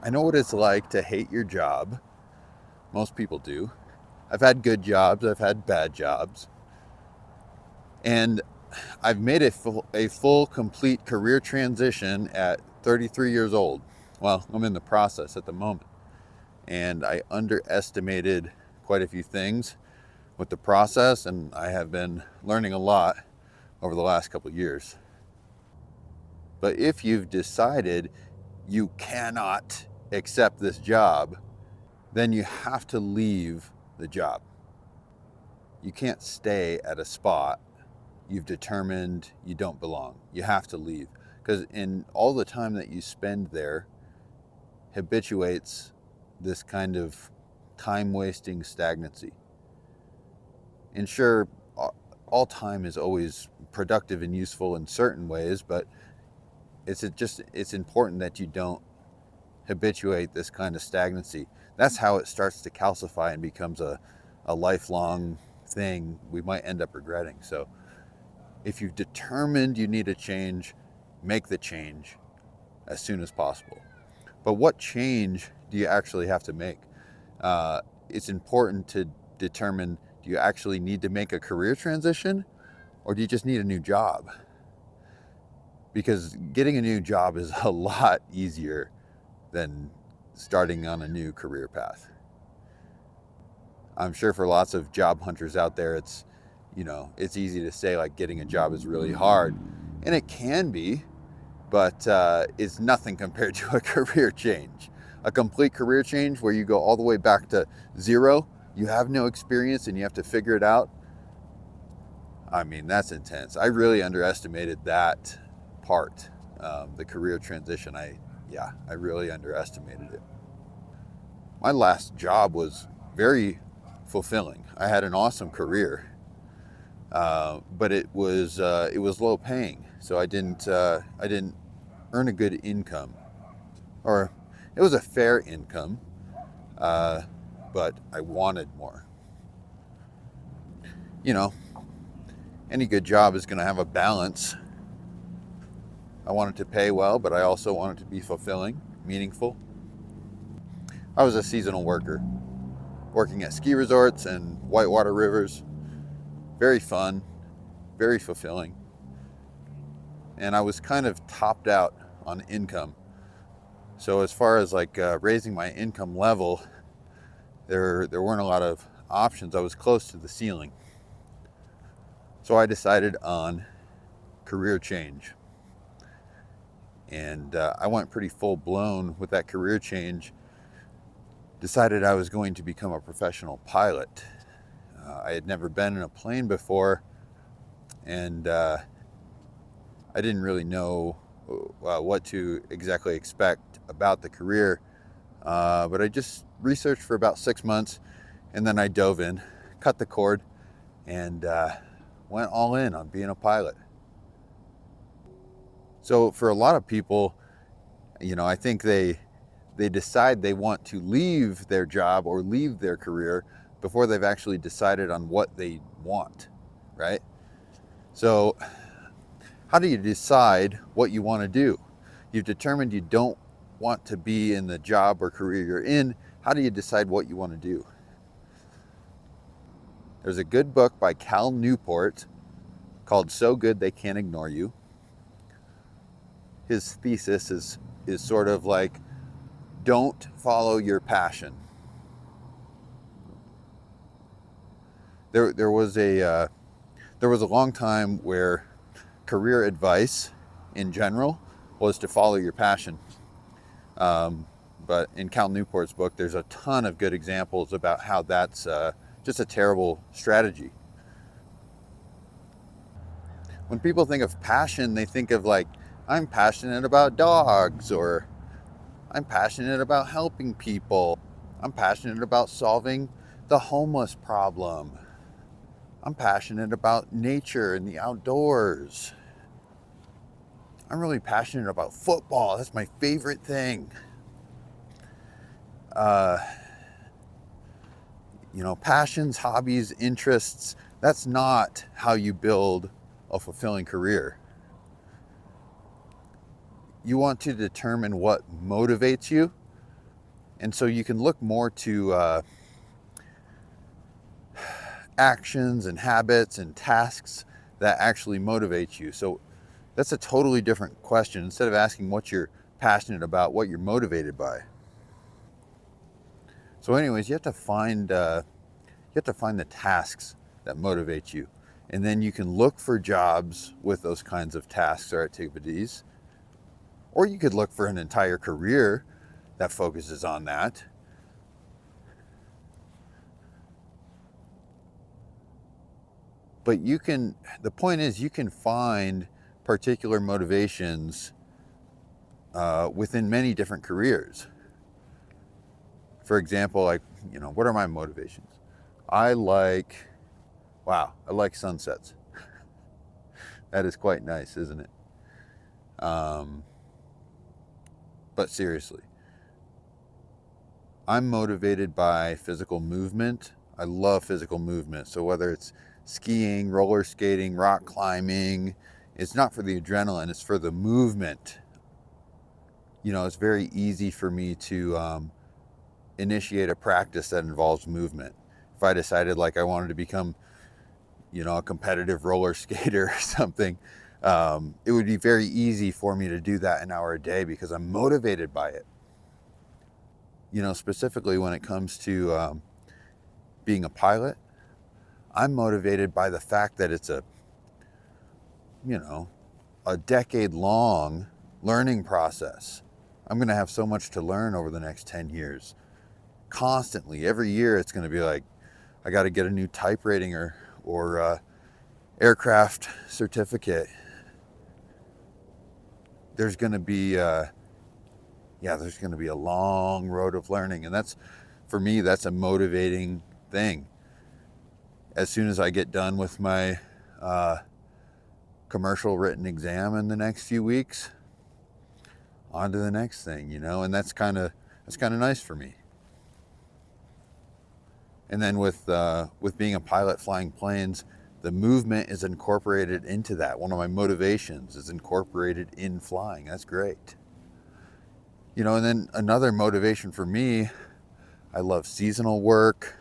I know what it's like to hate your job. Most people do. I've had good jobs, I've had bad jobs. And I've made a full, complete career transition at 33 years old. Well, I'm in the process at the moment. And I underestimated quite a few things with the process, and I have been learning a lot over the last couple of years. But if you've decided you cannot accept this job, then you have to leave the job. You can't stay at a spot you've determined you don't belong. You have to leave, because in all the time that you spend there habituates this kind of time wasting stagnancy. And sure, all time is always productive and useful in certain ways, but it's important that you don't habituate this kind of stagnancy. That's how it starts to calcify and becomes a lifelong thing we might end up regretting. So if you've determined you need a change, make the change as soon as possible. But what change do you actually have to make? It's important to determine, do you actually need to make a career transition, or do you just need a new job? Because getting a new job is a lot easier than starting on a new career path. I'm sure for lots of job hunters out there, it's easy to say like getting a job is really hard, and it can be, but it's nothing compared to a career change. A complete career change where you go all the way back to zero, you have no experience and you have to figure it out. I mean, that's intense. I really underestimated that part, the career transition. I really underestimated it. My last job was very fulfilling. I had an awesome career, but it was low paying, so I didn't earn a good income, or it was a fair income, but I wanted more. You know, any good job is going to have a balance. I wanted to pay well, but I also wanted to be fulfilling, meaningful. I was a seasonal worker, working at ski resorts and whitewater rivers. Very fun, very fulfilling. And I was kind of topped out on income. So as far as like raising my income level, there weren't a lot of options. I was close to the ceiling. So I decided on career change. And I went pretty full blown with that career change. Decided I was going to become a professional pilot. I had never been in a plane before, and I didn't really know what to exactly expect about the career. But I just researched for about 6 months, and then I dove in, cut the cord, and went all in on being a pilot. So for a lot of people, I think they decide they want to leave their job or leave their career before they've actually decided on what they want, right? So how do you decide what you want to do? You've determined you don't want to be in the job or career you're in. How do you decide what you want to do? There's a good book by Cal Newport called So Good They Can't Ignore You. His thesis is sort of like, don't follow your passion. There was a long time where career advice in general was to follow your passion. But in Cal Newport's book, there's a ton of good examples about how that's just a terrible strategy. When people think of passion, they think of like, I'm passionate about dogs, or I'm passionate about helping people. I'm passionate about solving the homeless problem. I'm passionate about nature and the outdoors. I'm really passionate about football. That's my favorite thing. Passions, hobbies, interests, that's not how you build a fulfilling career. You want to determine what motivates you, And so you can look more to actions and habits and tasks that actually motivate you. So that's a totally different question. Instead of asking what you're passionate about, what you're motivated by. So anyways, you have to find the tasks that motivate you. And then you can look for jobs with those kinds of tasks or activities. Or you could look for an entire career that focuses on that. But the point is, you can find particular motivations within many different careers. For example, like, what are my motivations? I like sunsets. That is quite nice, isn't it? But seriously, I'm motivated by physical movement. I love physical movement. So whether it's skiing, roller skating, rock climbing, it's not for the adrenaline, it's for the movement. It's very easy for me to initiate a practice that involves movement. If I decided like I wanted to become, a competitive roller skater or something, it would be very easy for me to do that an hour a day because I'm motivated by it. Specifically when it comes to being a pilot, I'm motivated by the fact that it's a decade-long learning process. I'm going to have so much to learn over the next 10 years. Constantly, every year it's going to be like, I got to get a new type rating or aircraft certificate. There's going to be a long road of learning, and for me, that's a motivating thing. As soon as I get done with my commercial written exam in the next few weeks, on to the next thing, and that's kind of nice for me. And then with being a pilot flying planes, the movement is incorporated into that. One of my motivations is incorporated in flying. That's great. And then another motivation for me, I love seasonal work.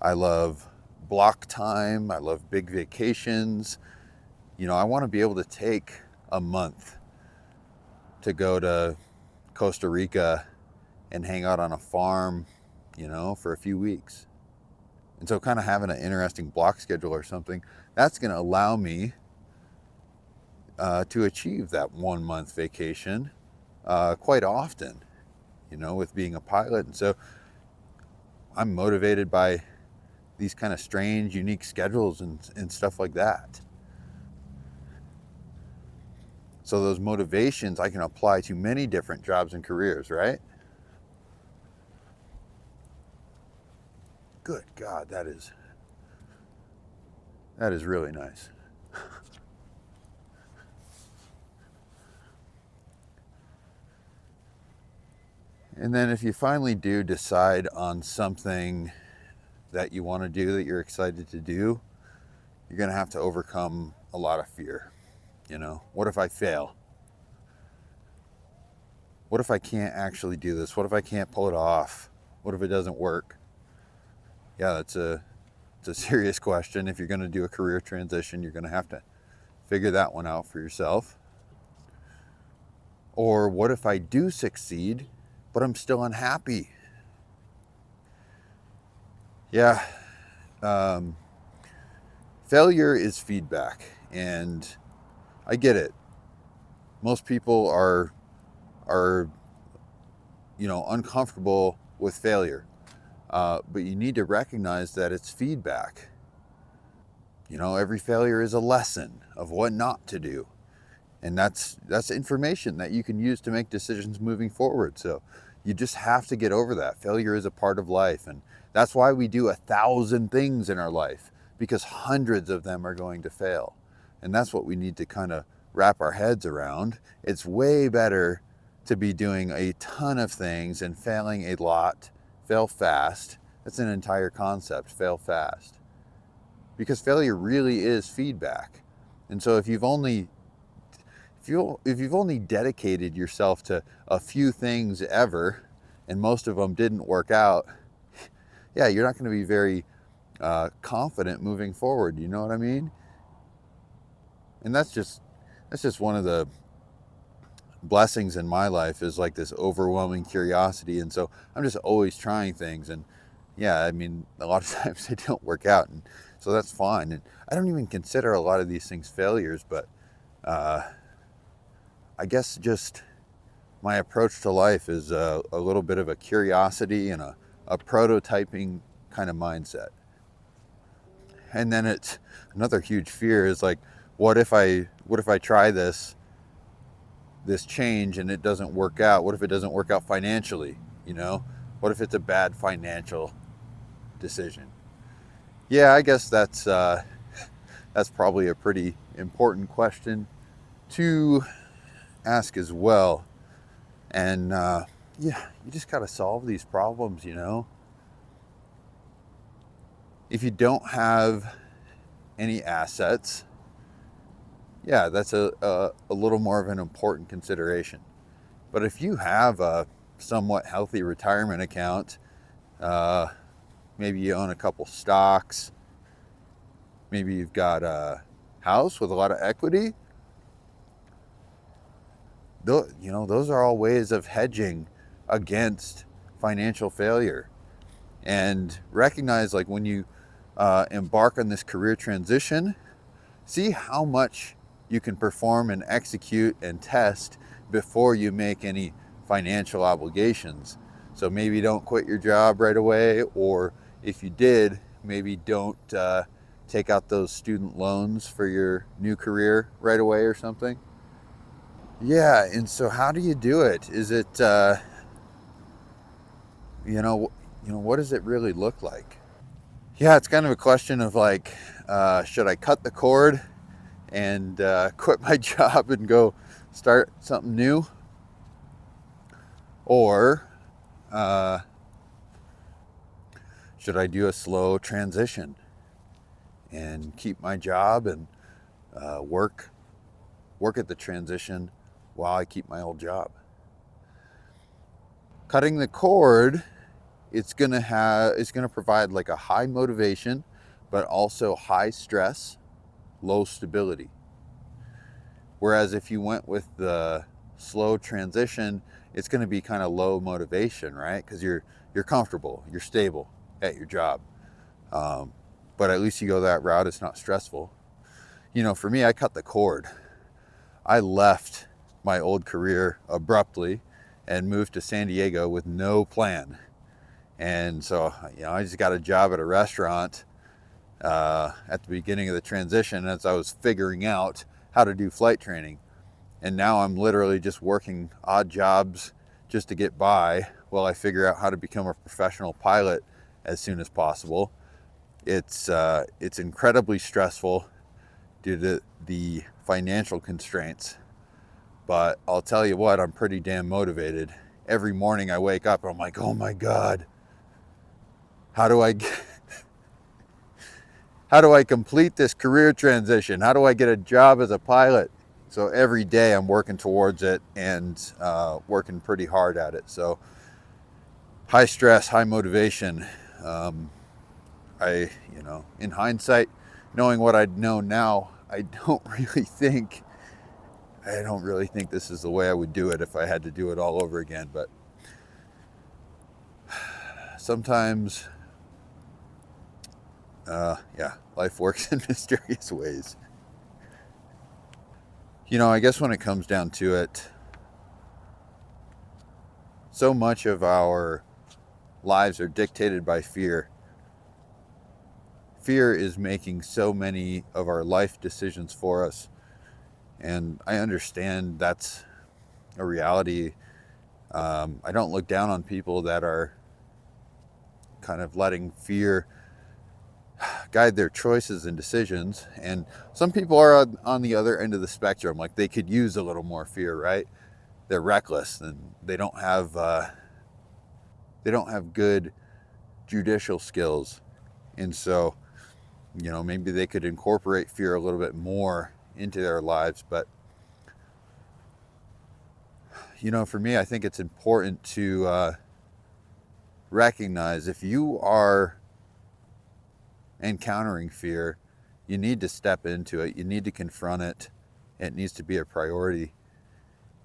I love block time. I love big vacations. I want to be able to take a month to go to Costa Rica and hang out on a farm, for a few weeks. And so kind of having an interesting block schedule or something, that's going to allow me to achieve that 1 month vacation quite often, with being a pilot. And so I'm motivated by these kind of strange, unique schedules and stuff like that. So those motivations I can apply to many different jobs and careers, right? Good God, that is really nice. And then if you finally do decide on something that you want to do, that you're excited to do, you're going to have to overcome a lot of fear. What if I fail? What if I can't actually do this? What if I can't pull it off? What if it doesn't work? Yeah, it's a serious question. If you're going to do a career transition, you're going to have to figure that one out for yourself. Or what if I do succeed, but I'm still unhappy? Yeah, failure is feedback, and I get it. Most people are uncomfortable with failure, but you need to recognize that it's feedback. Every failure is a lesson of what not to do, and that's information that you can use to make decisions moving forward. So you just have to get over that. Failure is a part of life, and that's why we do 1,000 things in our life, because hundreds of them are going to fail. And that's what we need to kind of wrap our heads around. It's way better to be doing a ton of things and failing a lot. Fail fast. That's an entire concept, fail fast. Because failure really is feedback. And so if you've only dedicated yourself to a few things ever, and most of them didn't work out, yeah, you're not going to be very confident moving forward. You know what I mean? And that's just one of the blessings in my life, is like this overwhelming curiosity. And so I'm just always trying things. And yeah, I mean, a lot of times they don't work out. And so that's fine. And I don't even consider a lot of these things failures, but I guess just my approach to life is a little bit of a curiosity and a prototyping kind of mindset. And then it's another huge fear is like, what if I try this change and it doesn't work out? What if it doesn't work out financially? You know, what if it's a bad financial decision? Yeah, I guess that's probably a pretty important question to ask as well. And yeah, you just got to solve these problems, you know. If you don't have any assets, yeah, that's a little more of an important consideration. But if you have a somewhat healthy retirement account, maybe you own a couple stocks, maybe you've got a house with a lot of equity, you know, those are all ways of hedging against financial failure. And recognize, like, when you embark on this career transition, see how much you can perform and execute and test before you make any financial obligations. So maybe don't quit your job right away, or if you did, maybe don't take out those student loans for your new career right away or something. Yeah, and so how do you do it? Is it, what does it really look like? Yeah, it's kind of a question of like, should I cut the cord and quit my job and go start something new? Or should I do a slow transition and keep my job and work at the transition while I keep my old job? Cutting the cord, it's gonna provide like a high motivation, but also high stress, low stability. Whereas if you went with the slow transition, it's going to be kind of low motivation, right? Because you're comfortable, you're stable at your job. But at least you go that route, it's not stressful. You know, for me, I cut the cord. I left my old career abruptly and moved to San Diego with no plan. And so, you know, I just got a job at a restaurant at the beginning of the transition as I was figuring out how to do flight training. And now I'm literally just working odd jobs just to get by while I figure out how to become a professional pilot as soon as possible. It's incredibly stressful due to the financial constraints, but I'll tell you what, I'm pretty damn motivated. Every morning I wake up and I'm like, oh my God, how do I complete this career transition? How do I get a job as a pilot? So every day I'm working towards it and working pretty hard at it. So high stress, high motivation. In hindsight, knowing what I know now, I don't really think this is the way I would do it if I had to do it all over again. But sometimes, life works in mysterious ways. You know, I guess when it comes down to it, so much of our lives are dictated by fear. Fear is making so many of our life decisions for us. And I understand that's a reality. I don't look down on people that are kind of letting fear guide their choices and decisions. And some people are on the other end of the spectrum. Like, they could use a little more fear, right? They're reckless and they don't have good judicial skills. And so, you know, maybe they could incorporate fear a little bit more into their lives. But, you know, for me, I think it's important to recognize if you are encountering fear, you need to step into it. You need to confront it. It needs to be a priority.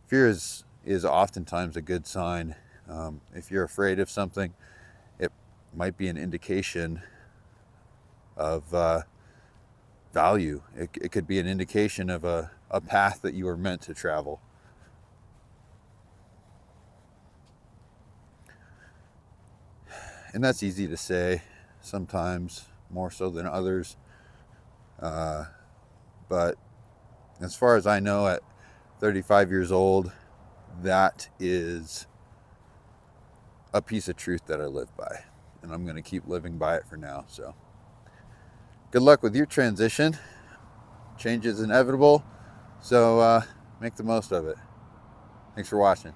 Fear is oftentimes a good sign. If you're afraid of something, it might be an indication of value. It could be an indication of a path that you were meant to travel. And that's easy to say sometimes, more so than others. But as far as I know, at 35 years old, that is a piece of truth that I live by. And I'm going to keep living by it for now. So good luck with your transition. Change is inevitable. So make the most of it. Thanks for watching.